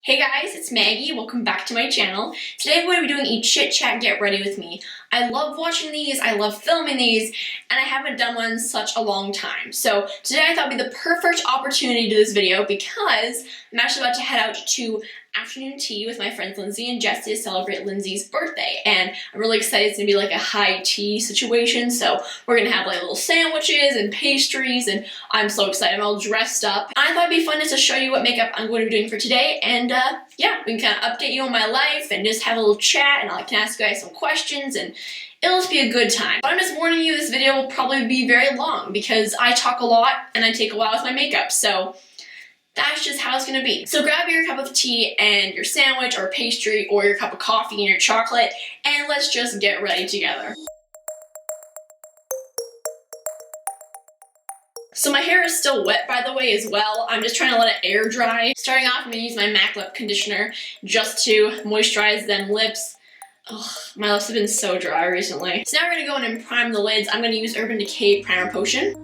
Hey guys, it's Maggie. Welcome back to my channel. Today I'm going to be doing a chit chat get ready with me. I love watching these, I love filming these, and I haven't done one in such a long time. So today I thought would be the perfect opportunity to do this video because I'm actually about to head out to afternoon tea with my friends Lindsay and Jesse to celebrate Lindsay's birthday. And I'm really excited. It's gonna be like a high tea situation. So we're gonna have like little sandwiches and pastries, and I'm so excited. I'm all dressed up. I thought it'd be fun just to show you what makeup I'm going to be doing for today. And yeah, we can kind of update you on my life and just have a little chat, and I can ask you guys some questions, and it'll just be a good time. But I'm just warning you, this video will probably be very long because I talk a lot and I take a while with my makeup. So that's just how it's gonna be. So grab your cup of tea and your sandwich or pastry or your cup of coffee and your chocolate, and let's just get ready together. So my hair is still wet, by the way, as well. I'm just trying to let it air dry. Starting off, I'm gonna use my MAC lip conditioner just to moisturize them lips. Ugh, my lips have been so dry recently. So now we're gonna go in and prime the lids. I'm gonna use Urban Decay Primer Potion.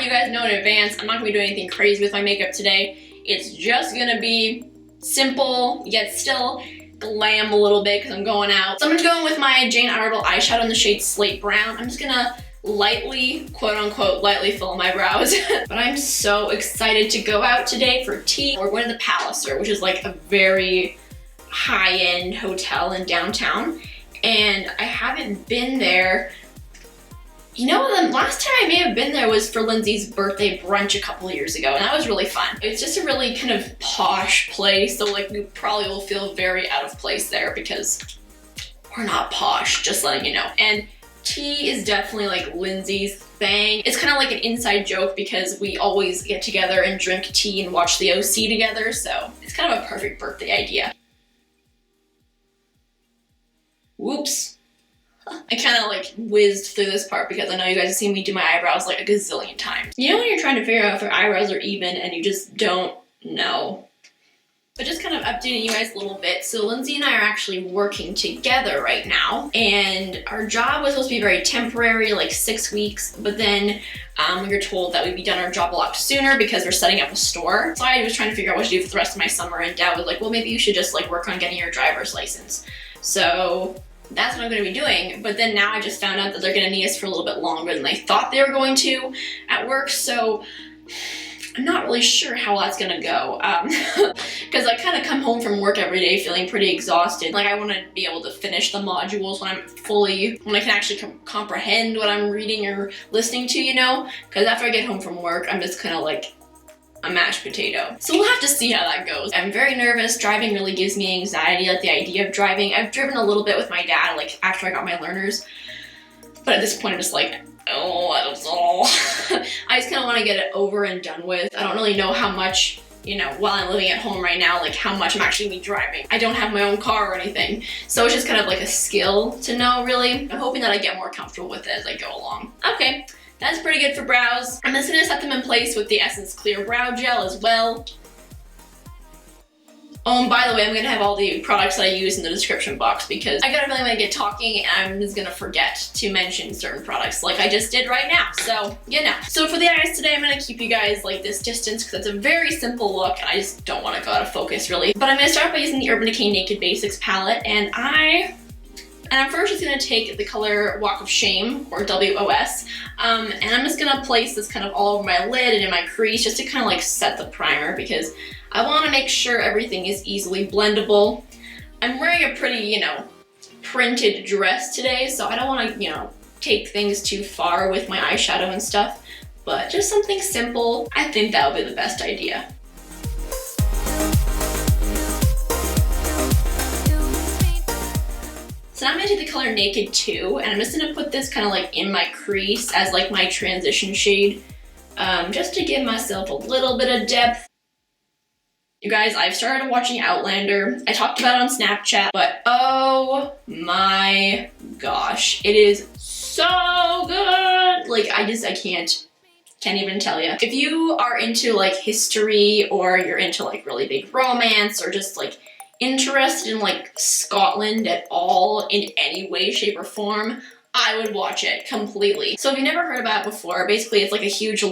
You guys know in advance, I'm not gonna be doing anything crazy with my makeup today. It's just gonna be simple, yet still glam a little bit because I'm going out. So I'm gonna go in with my Jane Iredale eyeshadow in the shade Slate Brown. I'm just gonna lightly, quote unquote, lightly fill my brows. But I'm so excited to go out today for tea. We're going to the Palliser, which is like a very high-end hotel in downtown. And I haven't been there. You know, the last time I may have been there was for Lindsay's birthday brunch a couple of years ago, and that was really fun. It's just a really kind of posh place, so like we probably will feel very out of place there because we're not posh, just letting you know. And tea is definitely like Lindsay's thing. It's kind of like an inside joke because we always get together and drink tea and watch the OC together, so it's kind of a perfect birthday idea. Whoops. I kind of like whizzed through this part because I know you guys have seen me do my eyebrows like a gazillion times. You know when you're trying to figure out if your eyebrows are even and you just don't know? But just kind of updating you guys a little bit. So Lindsay and I are actually working together right now, and our job was supposed to be very temporary, like 6 weeks, but then we were told that we'd be done our job a lot sooner because we're setting up a store. So I was trying to figure out what to do for the rest of my summer, and Dad was like, well, maybe you should just like work on getting your driver's license. So that's what I'm going to be doing, but then now I just found out that they're going to need us for a little bit longer than they thought they were going to at work, so I'm not really sure how that's going to go, because I kind of come home from work every day feeling pretty exhausted. Like I want to be able to finish the modules when I can actually comprehend what I'm reading or listening to, you know, because after I get home from work, I'm just kind of like a mashed potato. So we'll have to see how that goes. I'm very nervous. Driving really gives me anxiety, like the idea of driving. I've driven a little bit with my dad, like after I got my learners, but at this point I'm just like, oh, I don't know. I just kind of want to get it over and done with. I don't really know how much, you know, while I'm living at home right now, like how much I'm actually gonna be driving. I don't have my own car or anything, so it's just kind of like a skill to know, really. I'm hoping that I get more comfortable with it as I go along. Okay. That's pretty good for brows. I'm just gonna set them in place with the Essence Clear Brow Gel as well. Oh, and by the way, I'm gonna have all the products that I use in the description box because I got a feeling when I get talking, I'm just gonna forget to mention certain products like I just did right now. So, you know. So for the eyes today, I'm gonna keep you guys like this distance because it's a very simple look and I just don't wanna go out of focus really. But I'm gonna start by using the Urban Decay Naked Basics palette, and I'm first just gonna take the color Walk of Shame, or W.O.S, and I'm just gonna place this kind of all over my lid and in my crease just to kind of like set the primer because I wanna make sure everything is easily blendable. I'm wearing a pretty, you know, printed dress today, so I don't wanna, you know, take things too far with my eyeshadow and stuff, but just something simple. I think that would be the best idea. So now I'm gonna take the color Naked 2, and I'm just gonna put this kind of like in my crease as like my transition shade, just to give myself a little bit of depth. You guys, I've started watching Outlander. I talked about it on Snapchat, but oh my gosh, it is so good. Like I can't even tell you. If you are into like history, or you're into like really big romance, or just like interested in like Scotland at all in any way, shape, or form, I would watch it completely. So if you've never heard about it before, basically it's like a huge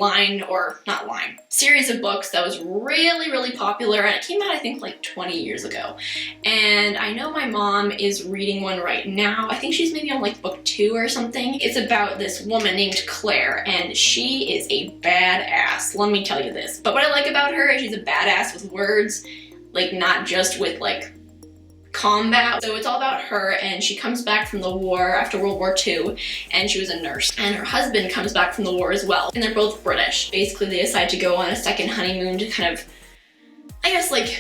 series of books that was really, really popular, and it came out I think like 20 years ago. And I know my mom is reading one right now. I think she's maybe on like book 2 or something. It's about this woman named Claire, and she is a badass, let me tell you this. But what I like about her is she's a badass with words, like not just with like combat. So it's all about her, and she comes back from the war after World War II, and she was a nurse. And her husband comes back from the war as well, and they're both British. Basically, they decide to go on a second honeymoon to kind of, I guess, like,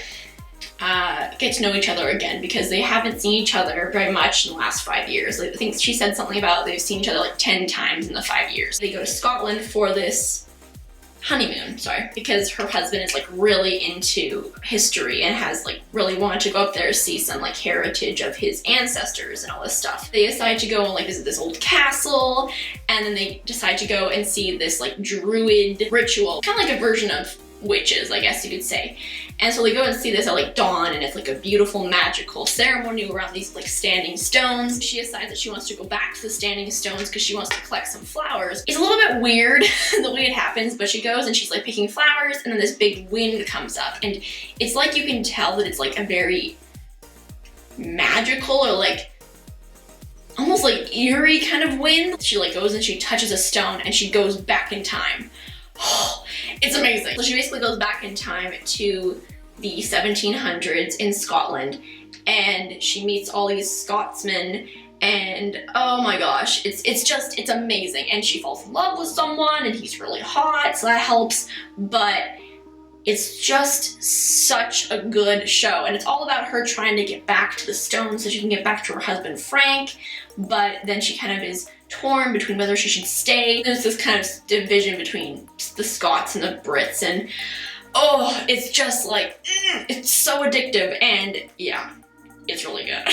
get to know each other again, because they haven't seen each other very much in the last 5 years. Like, I think she said something about they've seen each other like 10 times in the 5 years. They go to Scotland for this honeymoon, because her husband is like really into history and has like really wanted to go up there to see some like heritage of his ancestors and all this stuff. They decide to go and like visit this old castle, and then they decide to go and see this like druid ritual, kind of like a version of witches, I guess you could say. And so they go and see this at like dawn, and it's like a beautiful magical ceremony around these like standing stones. She decides that she wants to go back to the standing stones because she wants to collect some flowers. It's a little bit weird the way it happens, but she goes and she's like picking flowers, and then this big wind comes up, and it's like you can tell that it's like a very magical or like almost like eerie kind of wind. She like goes and she touches a stone and she goes back in time. It's amazing. So she basically goes back in time to the 1700s in Scotland, and she meets all these Scotsmen, and oh my gosh, it's amazing. And she falls in love with someone, and he's really hot, so that helps, but it's just such a good show. And it's all about her trying to get back to the stone so she can get back to her husband Frank, but then she kind of is torn between whether she should stay. There's this kind of division between the Scots and the Brits, and oh, it's just like, it's so addictive, and yeah, it's really good.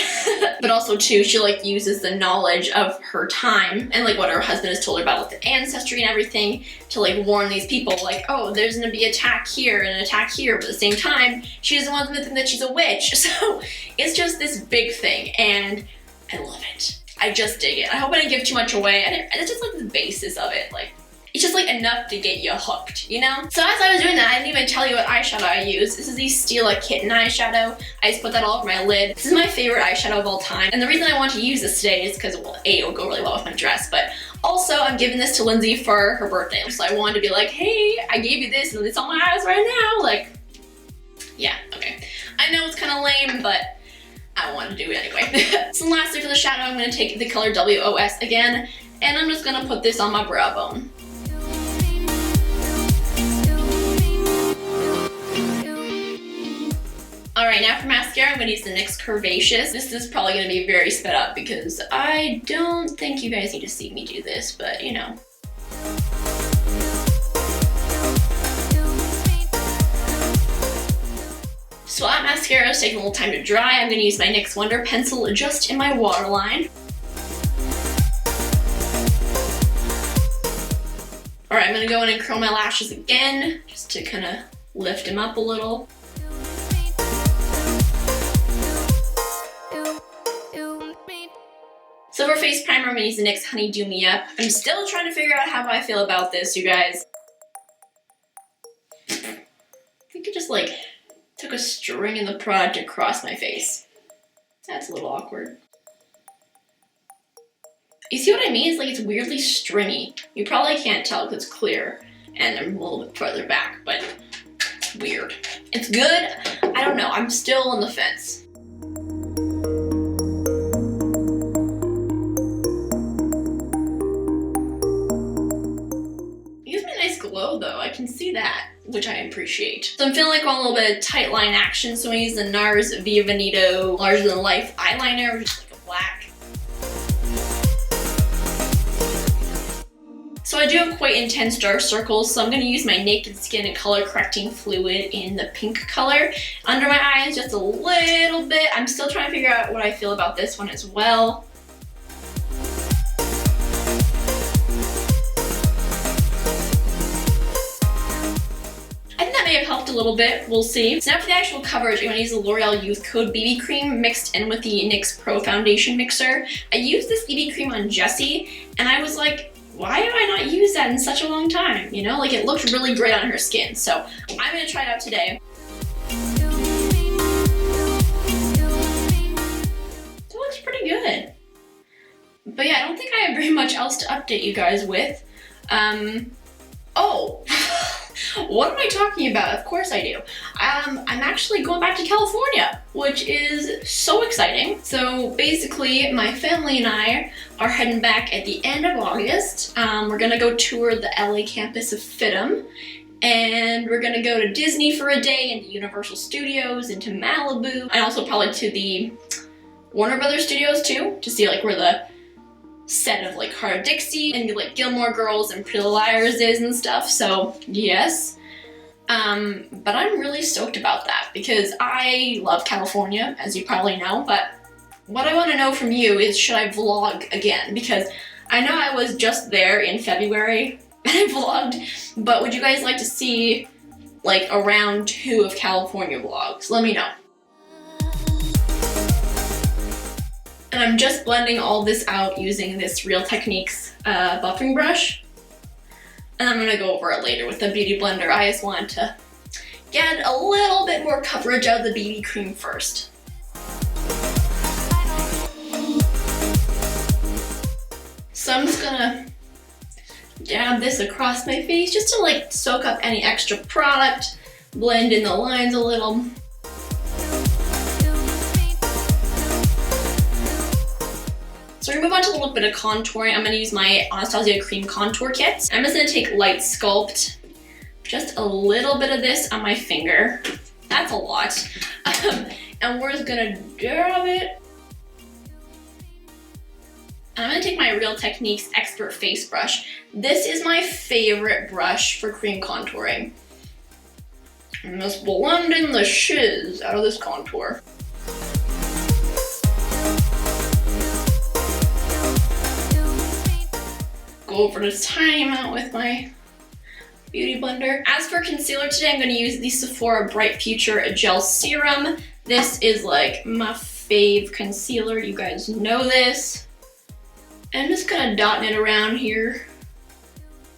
But also too, she like uses the knowledge of her time and like what her husband has told her about like the ancestry and everything to like warn these people like, oh, there's gonna be attack here and an attack here, but at the same time, she doesn't want them to think that she's a witch. So it's just this big thing, and I love it. I just dig it. I hope I didn't give too much away. It's just like the basis of it. Like, it's just like enough to get you hooked, you know? So as I was doing that, I didn't even tell you what eyeshadow I use. This is the Stila Kitten eyeshadow. I just put that all over my lid. This is my favorite eyeshadow of all time. And the reason I want to use this today is because, well, A, it'll go really well with my dress, but also I'm giving this to Lindsay for her birthday. So I wanted to be like, hey, I gave you this and it's on my eyes right now. Like, yeah, okay. I know it's kind of lame, but I wanted to do it anyway. So lastly for the shadow, I'm going to take the color W.O.S again, and I'm just going to put this on my brow bone. Alright, now for mascara, I'm going to use the NYX Curvaceous. This is probably going to be very sped up because I don't think you guys need to see me do this, but you know. So that mascara is taking a little time to dry. I'm going to use my NYX Wonder Pencil just in my waterline. Alright, I'm going to go in and curl my lashes again, just to kind of lift them up a little. So for face primer, I'm going to use the NYX Honey Dew Me Up. I'm still trying to figure out how I feel about this, you guys. I think it just like took a string in the product across my face. That's a little awkward. You see what I mean? It's like it's weirdly stringy. You probably can't tell because it's clear and I'm a little bit further back, but it's weird. It's good. I don't know. I'm still on the fence. It gives me a nice glow though. I can see that, which I appreciate. So I'm feeling like I want a little bit of tight line action, so I'm going to use the NARS Via Veneto Larger Than Life eyeliner, which is like a black. So I do have quite intense dark circles, so I'm going to use my Naked Skin and Color Correcting Fluid in the pink color under my eyes just a little bit. I'm still trying to figure out what I feel about this one as well. that may have helped a little bit, we'll see. So now for the actual coverage, I'm gonna use the L'Oreal Youthcode BB Cream mixed in with the NYX Pro Foundation Mixer. I used this BB Cream on Jessie, and I was like, why have I not used that in such a long time? You know, like it looked really great on her skin. So I'm gonna try it out today. It looks pretty good. But yeah, I don't think I have very much else to update you guys with. Oh, what am I talking about? Of course I do. I'm actually going back to California, which is so exciting. So basically, my family and I are heading back at the end of August. We're gonna go tour the LA campus of FITM, and we're gonna go to Disney for a day, and Universal Studios, and to Malibu, and also probably to the Warner Brothers Studios too, to see like where the set of like Heart of Dixie and like Gilmore Girls and Pretty Little Liars is and stuff. So yes, but I'm really stoked about that because I love California, as you probably know. But what I want to know from you is, should I vlog again? Because I know I was just there in February and I vlogged, but would you guys like to see like a round 2 of California vlogs? Let me know. And I'm just blending all this out using this Real Techniques buffing brush. And I'm gonna go over it later with the Beauty Blender. I just wanted to get a little bit more coverage out of the BB cream first. So I'm just gonna dab this across my face just to like soak up any extra product, blend in the lines a little. So we're gonna move on to a little bit of contouring. I'm gonna use my Anastasia Cream Contour Kit. I'm just gonna take Light Sculpt, just a little bit of this on my finger. That's a lot. And we're just gonna dab it. And I'm gonna take my Real Techniques Expert Face Brush. This is my favorite brush for cream contouring. I'm just blending the shiz out of this contour. Go over this tiny amount with my Beauty Blender. As for concealer today, I'm going to use the Sephora Bright Future Gel Serum. This is like my fave concealer. You guys know this. And I'm just kind of dotting it around here,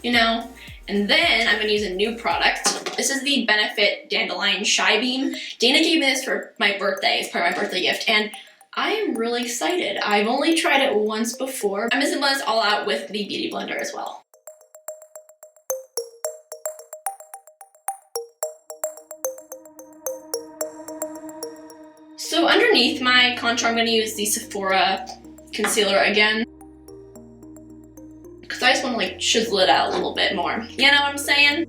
you know. And then I'm going to use a new product. This is the Benefit Dandelion ShyBeam. Dana gave me this for my birthday. It's part of my birthday gift. And I am really excited. I've only tried it once before. I'm just gonna blend this all out with the Beauty Blender as well. So underneath my contour, I'm gonna use the Sephora concealer again, because I just want to like chisel it out a little bit more. You know what I'm saying?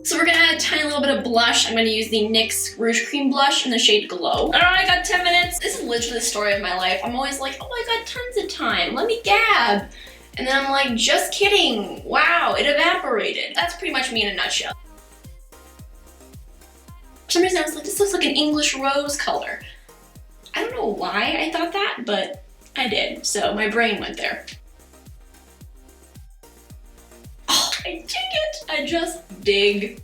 So we're gonna add a tiny little bit of blush. I'm gonna use the NYX Rouge Cream Blush in the shade Glow. Alright, I got 10 minutes. This is literally the story of my life. I'm always like, oh, I got tons of time. Let me gab. And then I'm like, just kidding. Wow, it evaporated. That's pretty much me in a nutshell. For some reason I was like, this looks like an English rose color. I don't know why I thought that, but I did. So my brain went there. I dig it. I just dig.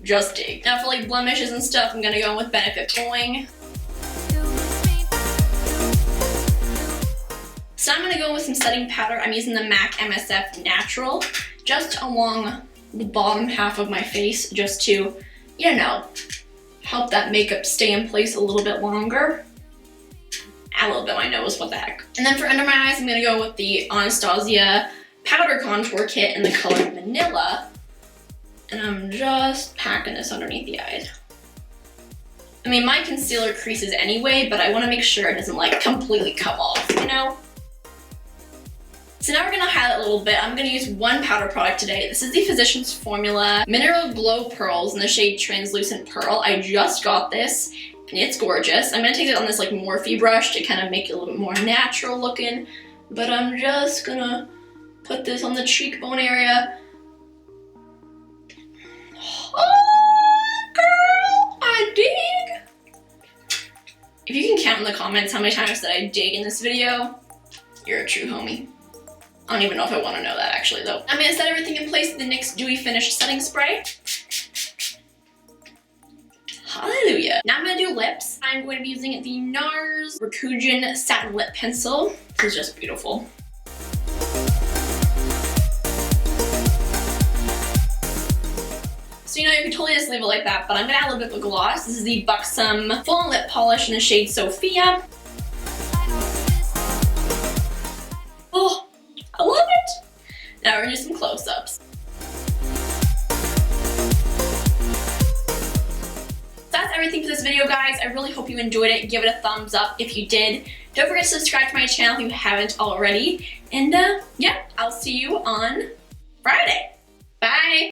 Now for like blemishes and stuff, I'm gonna go in with Benefit Boing. So I'm gonna go with some setting powder. I'm using the MAC MSF Natural just along the bottom half of my face, just to, you know, help that makeup stay in place a little bit longer. A little bit on my nose, what the heck. And then for under my eyes, I'm gonna go with the Anastasia Powder Contour Kit in the color Vanilla. And I'm just packing this underneath the eyes. I mean, my concealer creases anyway, but I want to make sure it doesn't like completely come off, you know? So now we're gonna highlight a little bit. I'm gonna use one powder product today. This is the Physicians Formula Mineral Glow Pearls in the shade Translucent Pearl. I just got this and it's gorgeous. I'm gonna take it on this like Morphe brush to kind of make it a little bit more natural looking, but I'm just gonna put this on the cheekbone area. Oh, girl, I dig. If you can count in the comments how many times that I dig in this video, you're a true homie. I don't even know if I want to know that actually though. I'm gonna set everything in place with the NYX Dewy Finish Setting Spray. Hallelujah. Now I'm gonna do lips. I'm going to be using the NARS Rouge Satin Lip Pencil. This is just beautiful. So you know, you can totally just leave it like that, but I'm gonna add a little bit of gloss. This is the Buxom Full On Lip Polish in the shade Sophia. Oh, I love it! Now we're gonna do some close-ups. That's everything for this video, guys. I really hope you enjoyed it. Give it a thumbs up if you did. Don't forget to subscribe to my channel if you haven't already. And yeah, I'll see you on Friday. Bye!